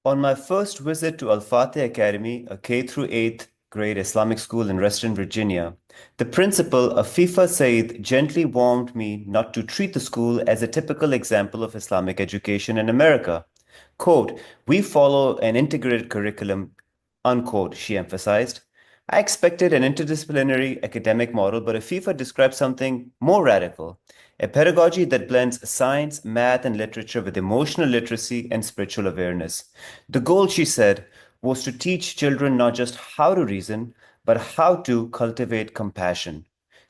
On my first visit to Al-Fatih Academy, a K through 8th grade Islamic school in Reston, Virginia, the principal, Afifa Said, gently warned me not to treat the school as a typical example of Islamic education in America. Quote, "We follow an integrated curriculum," unquote, she emphasized. I expected an interdisciplinary academic model, but Afifa described something more radical, a pedagogy that blends science, math, and literature with emotional literacy and spiritual awareness. The goal, she said, was to teach children not just how to reason, but how to cultivate compassion.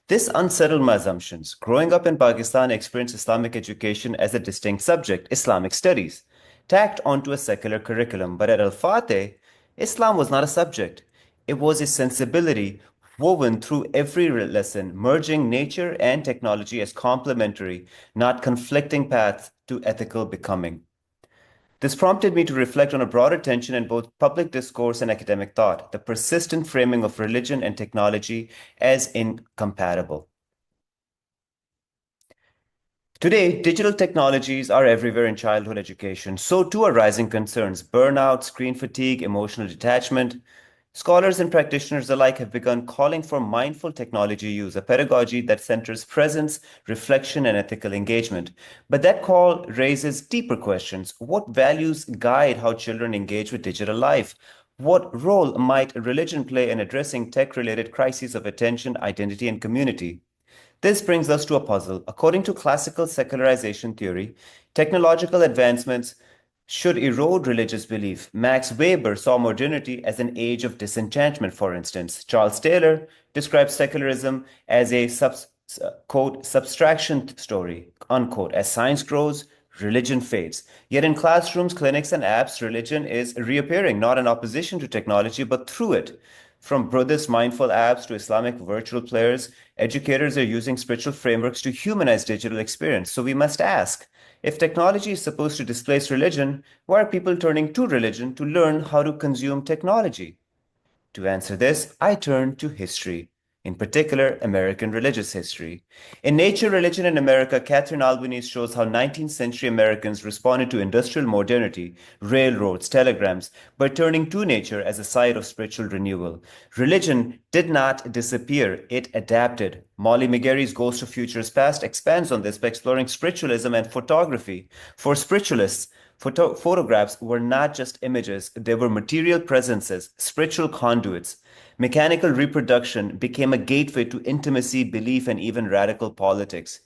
This unsettled my assumptions. Growing up in Pakistan, I experienced Islamic education as a distinct subject, Islamic studies, tacked onto a secular curriculum. But at Al Fateh, Islam was not a subject, it was a sensibility woven through every lesson, merging nature and technology as complementary, not conflicting paths to ethical becoming. This prompted me to reflect on a broader tension in both public discourse and academic thought, the persistent framing of religion and technology as incompatible. Today, digital technologies are everywhere in childhood education. So too are rising concerns, burnout, screen fatigue, emotional detachment. Scholars and practitioners alike have begun calling for mindful technology use, a pedagogy that centers presence, reflection, and ethical engagement. But that call raises deeper questions. What values guide how children engage with digital life? What role might religion play in addressing tech-related crises of attention, identity, and community? This brings us to a puzzle. According to classical secularization theory, technological advancements should erode religious belief. Max Weber saw modernity as an age of disenchantment, for instance. Charles Taylor describes secularism as a quote, subtraction story, unquote. As science grows, religion fades. Yet in classrooms, clinics, and apps, religion is reappearing, not in opposition to technology, but through it. From Buddhist mindful apps to Islamic virtual players, educators are using spiritual frameworks to humanize digital experience. So we must ask, if technology is supposed to displace religion, why are people turning to religion to learn how to consume technology? To answer this, I turn to history, in particular, American religious history. In Nature, Religion in America, Catherine Albanese shows how 19th century Americans responded to industrial modernity, railroads, telegrams, by turning to nature as a site of spiritual renewal. Religion did not disappear, it adapted. Molly McGarry's Ghost of Futures Past expands on this by exploring spiritualism and photography. For spiritualists, photographs were not just images, they were material presences, spiritual conduits. Mechanical reproduction became a gateway to intimacy, belief, and even radical politics.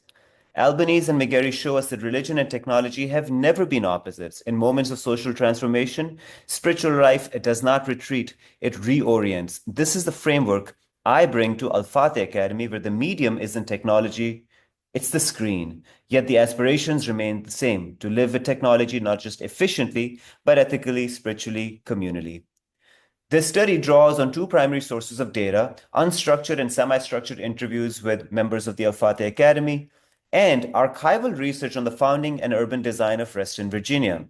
Albanese and McGarry show us that religion and technology have never been opposites. In moments of social transformation, spiritual life does not retreat, it reorients. This is the framework I bring to Al-Fatih Academy, where the medium isn't technology, it's the screen. Yet the aspirations remain the same, to live with technology not just efficiently, but ethically, spiritually, communally. This study draws on two primary sources of data, unstructured and semi-structured interviews with members of the Al-Fatih Academy, and archival research on the founding and urban design of Reston, Virginia.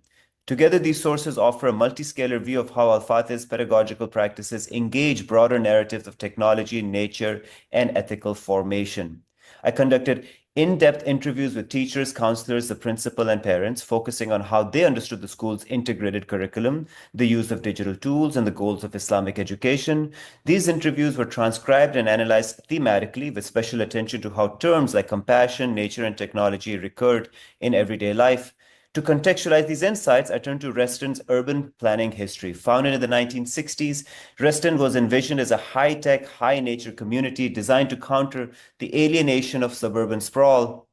Together, these sources offer a multi-scalar view of how Al-Fatih's pedagogical practices engage broader narratives of technology, nature, and ethical formation. I conducted in-depth interviews with teachers, counselors, the principal, and parents, focusing on how they understood the school's integrated curriculum, the use of digital tools, and the goals of Islamic education. These interviews were transcribed and analyzed thematically with special attention to how terms like compassion, nature, and technology recurred in everyday life. To contextualize these insights, I turn to Reston's urban planning history. Founded in the 1960s, Reston was envisioned as a high-tech, high-nature community designed to counter the alienation of suburban sprawl.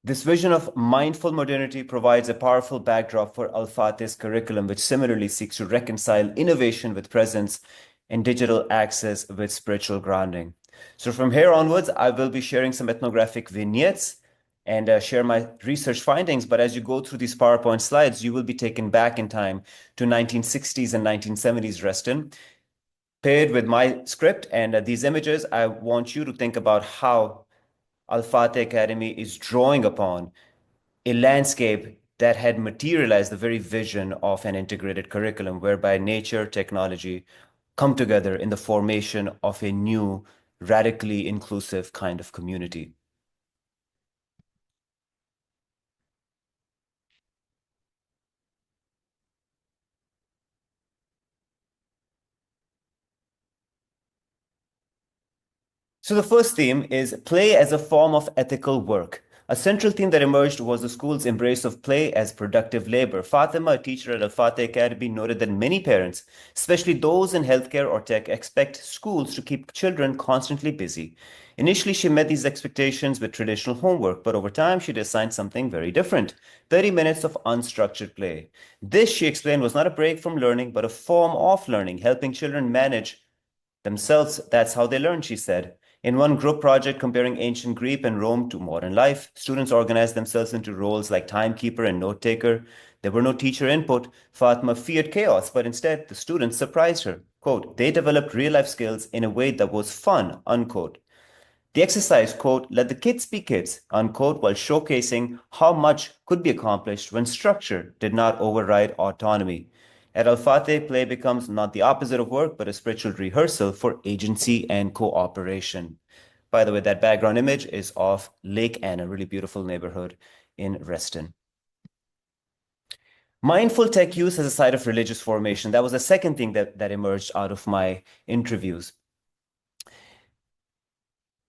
This vision of mindful modernity provides a powerful backdrop for Al-Fatih's curriculum, which similarly seeks to reconcile innovation with presence and digital access with spiritual grounding. So from here onwards, I will be sharing some ethnographic vignettes and share my research findings. But as you go through these PowerPoint slides, you will be taken back in time to 1960s and 1970s Reston. Paired with my script and these images, I want you to think about how Al-Fatih Academy is drawing upon a landscape that had materialized the very vision of an integrated curriculum whereby nature, technology come together in the formation of a new, radically inclusive kind of community. So the first theme is play as a form of ethical work. A central theme that emerged was the school's embrace of play as productive labor. Fatima, a teacher at Al-Fatih Academy, noted that many parents, especially those in healthcare or tech, expect schools to keep children constantly busy. Initially, she met these expectations with traditional homework, but over time, she designed something very different: 30 minutes of unstructured play. This, she explained, was not a break from learning, but a form of learning, helping children manage themselves. That's how they learn, she said. In one group project comparing ancient Greece and Rome to modern life, students organized themselves into roles like timekeeper and note taker. There were no teacher input. Fatma feared chaos, but instead the students surprised her. Quote, they developed real life skills in a way that was fun, unquote. The exercise, quote, let the kids be kids, unquote, while showcasing how much could be accomplished when structure did not override autonomy. At Al-Fateh, play becomes not the opposite of work, but a spiritual rehearsal for agency and cooperation. By the way, that background image is of Lake Anne, a really beautiful neighborhood in Reston. Mindful tech use as a site of religious formation. That was the second thing that emerged out of my interviews.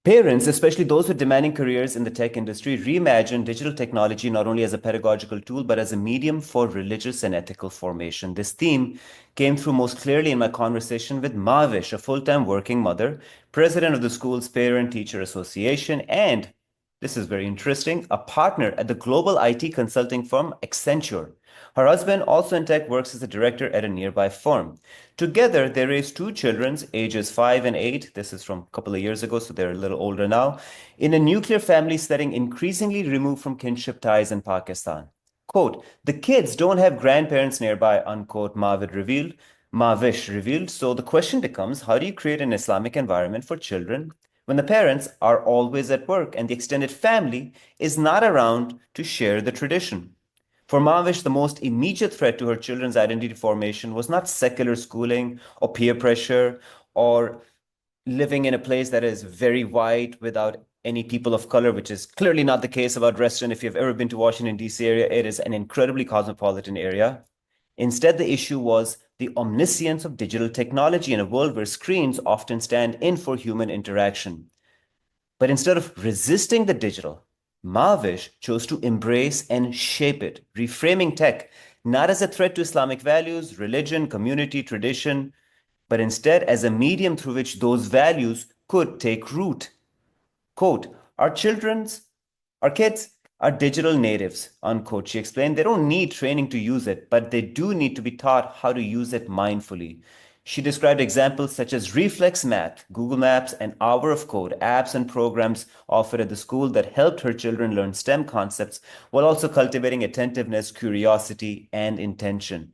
Parents, especially those with demanding careers in the tech industry, reimagine digital technology not only as a pedagogical tool, but as a medium for religious and ethical formation. This theme came through most clearly in my conversation with Mavish, a full-time working mother, president of the school's Parent-Teacher Association, and, this is very interesting, a partner at the global IT consulting firm Accenture. Her husband, also in tech, works as a director at a nearby firm. Together, they raised two children, ages 5 and 8. This is from a couple of years ago, so they're a little older now, in a nuclear family setting increasingly removed from kinship ties in Pakistan. Quote, the kids don't have grandparents nearby, unquote, Mavish revealed. So the question becomes, how do you create an Islamic environment for children when the parents are always at work and the extended family is not around to share the tradition? For Mavish, the most immediate threat to her children's identity formation was not secular schooling or peer pressure or living in a place that is very white without any people of color, which is clearly not the case about Reston. If you've ever been to Washington, D.C. area, it is an incredibly cosmopolitan area. Instead, the issue was the omniscience of digital technology in a world where screens often stand in for human interaction. But instead of resisting the digital, Mavish chose to embrace and shape it, reframing tech not as a threat to Islamic values, religion, community, tradition, but instead as a medium through which those values could take root. Quote, our kids are digital natives, unquote. She explained they don't need training to use it, but they do need to be taught how to use it mindfully. She described examples such as Reflex Math, Google Maps, and Hour of Code, apps and programs offered at the school that helped her children learn STEM concepts while also cultivating attentiveness, curiosity, and intention.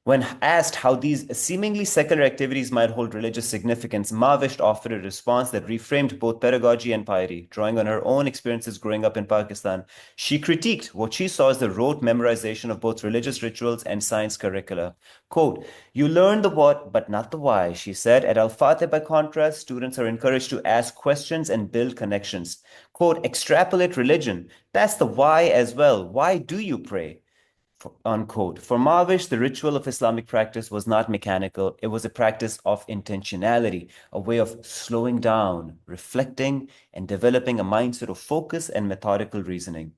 When asked how these seemingly secular activities might hold religious significance, Mavish offered a response that reframed both pedagogy and piety. Drawing on her own experiences growing up in Pakistan, she critiqued what she saw as the rote memorization of both religious rituals and science curricula. Quote, you learn the what, but not the why, she said. At Al-Fatih, by contrast, students are encouraged to ask questions and build connections. Quote, extrapolate religion. That's the why as well. Why do you pray? Unquote. For Mavish, the ritual of Islamic practice was not mechanical. It was a practice of intentionality, a way of slowing down, reflecting, and developing a mindset of focus and methodical reasoning.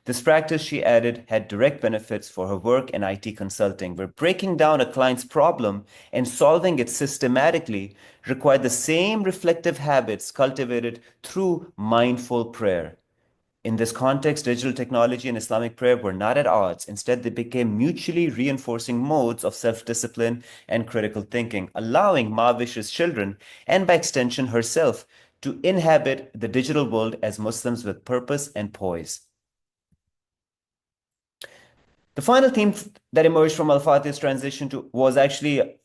This practice, she added, had direct benefits for her work in IT consulting, where breaking down a client's problem and solving it systematically required the same reflective habits cultivated through mindful prayer. In this context, digital technology and Islamic prayer were not at odds. Instead, they became mutually reinforcing modes of self-discipline and critical thinking, allowing Mavish's children, and by extension herself, to inhabit the digital world as Muslims with purpose and poise. The final theme that emerged from Al-Fatih's transition to was actually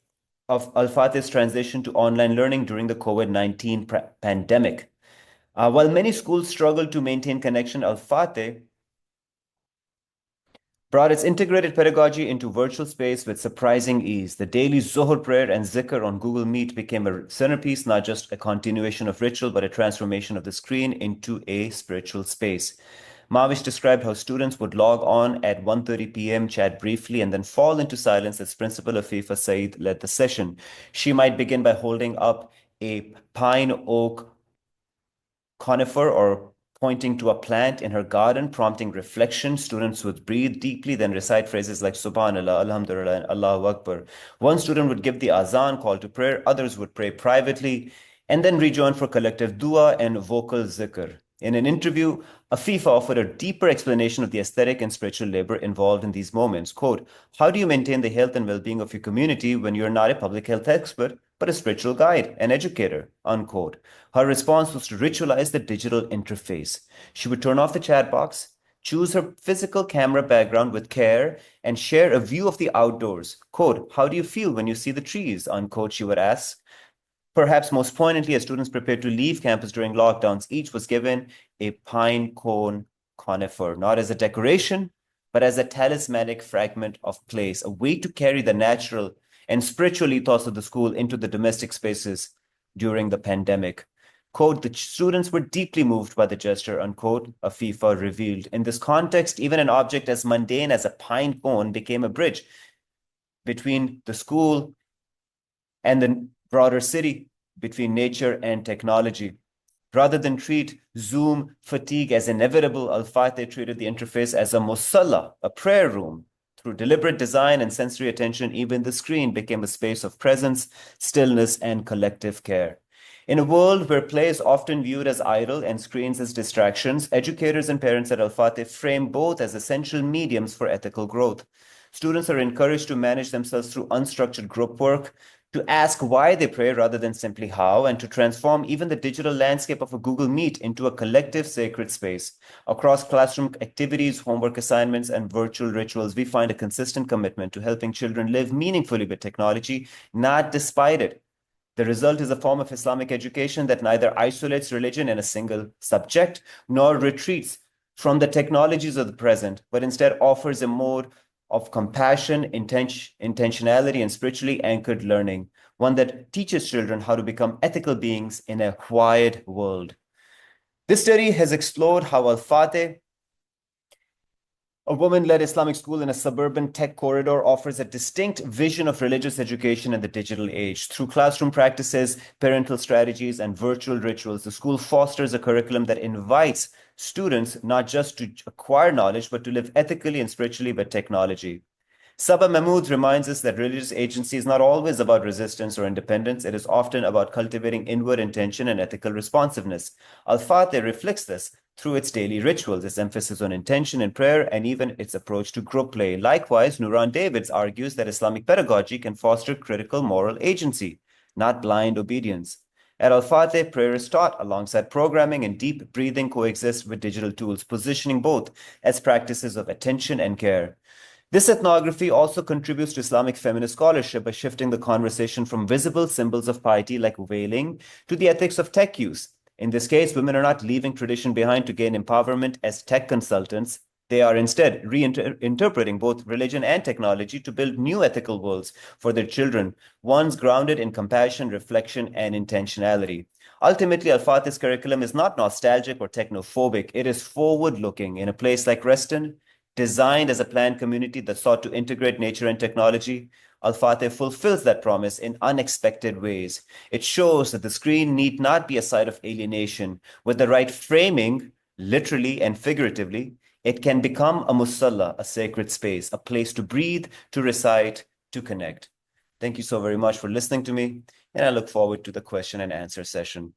of Al-Fatih's transition to online learning during the COVID-19 pandemic. While many schools struggled to maintain connection, Al-Fatih brought its integrated pedagogy into virtual space with surprising ease. The daily Zohar prayer and Zikr on Google Meet became a centerpiece, not just a continuation of ritual, but a transformation of the screen into a spiritual space. Mavish described how students would log on at 1:30 p.m., chat briefly, and then fall into silence as Principal Afifa Saeed led the session. She might begin by holding up a pine oak conifer or pointing to a plant in her garden, prompting reflection. Students would breathe deeply, then recite phrases like Subhanallah, Alhamdulillah, and Allahu Akbar. One student would give the azan call to prayer, others would pray privately, and then rejoin for collective dua and vocal zikr. In an interview, Afifa offered a deeper explanation of the aesthetic and spiritual labor involved in these moments. Quote, how do you maintain the health and well-being of your community when you're not a public health expert, but a spiritual guide and educator? Unquote. Her response was to ritualize the digital interface. She would turn off the chat box, choose her physical camera background with care, and share a view of the outdoors. Quote, how do you feel when you see the trees? Unquote, she would ask. Perhaps most poignantly, as students prepared to leave campus during lockdowns, each was given a pine cone conifer, not as a decoration, but as a talismanic fragment of place, a way to carry the natural and spiritual ethos of the school into the domestic spaces during the pandemic. Quote, the students were deeply moved by the gesture, unquote, Afifa revealed. In this context, even an object as mundane as a pine cone became a bridge between the school and the broader city, between nature and technology. Rather than treat Zoom fatigue as inevitable, Al-Fatih treated the interface as a musalla, a prayer room. Through deliberate design and sensory attention, even the screen became a space of presence, stillness, and collective care. In a world where play is often viewed as idle and screens as distractions, educators and parents at Al-Fatih frame both as essential mediums for ethical growth. Students are encouraged to manage themselves through unstructured group work, to ask why they pray rather than simply how, and to transform even the digital landscape of a Google Meet into a collective sacred space. Across classroom activities, homework assignments, and virtual rituals, we find a consistent commitment to helping children live meaningfully with technology, not despite it. The result is a form of Islamic education that neither isolates religion in a single subject nor retreats from the technologies of the present, but instead offers a mode of compassion, intentionality, and spiritually anchored learning, one that teaches children how to become ethical beings in a quiet world. This study has explored how Al-Fatih, a woman-led Islamic school in a suburban tech corridor, offers a distinct vision of religious education in the digital age. Through classroom practices, parental strategies, and virtual rituals, the school fosters a curriculum that invites students not just to acquire knowledge, but to live ethically and spiritually with technology. Saba Mahmood reminds us that religious agency is not always about resistance or independence. It is often about cultivating inward intention and ethical responsiveness. Al-Fatih reflects this through its daily rituals, its emphasis on intention and prayer, and even its approach to group play. Likewise, Nuran Davids argues that Islamic pedagogy can foster critical moral agency, not blind obedience. At Al-Fatih, prayer is taught alongside programming, and deep breathing coexists with digital tools, positioning both as practices of attention and care. This ethnography also contributes to Islamic feminist scholarship by shifting the conversation from visible symbols of piety like wailing to the ethics of tech use. In this case, women are not leaving tradition behind to gain empowerment as tech consultants. They are instead reinterpreting both religion and technology to build new ethical worlds for their children, ones grounded in compassion, reflection, and intentionality. Ultimately, Al-Fatih's curriculum is not nostalgic or technophobic. It is forward-looking. In a place like Reston, designed as a planned community that sought to integrate nature and technology, Al-Fatih fulfills that promise in unexpected ways. It shows that the screen need not be a site of alienation. With the right framing, literally and figuratively, it can become a musalla, a sacred space, a place to breathe, to recite, to connect. Thank you so very much for listening to me, and I look forward to the question and answer session.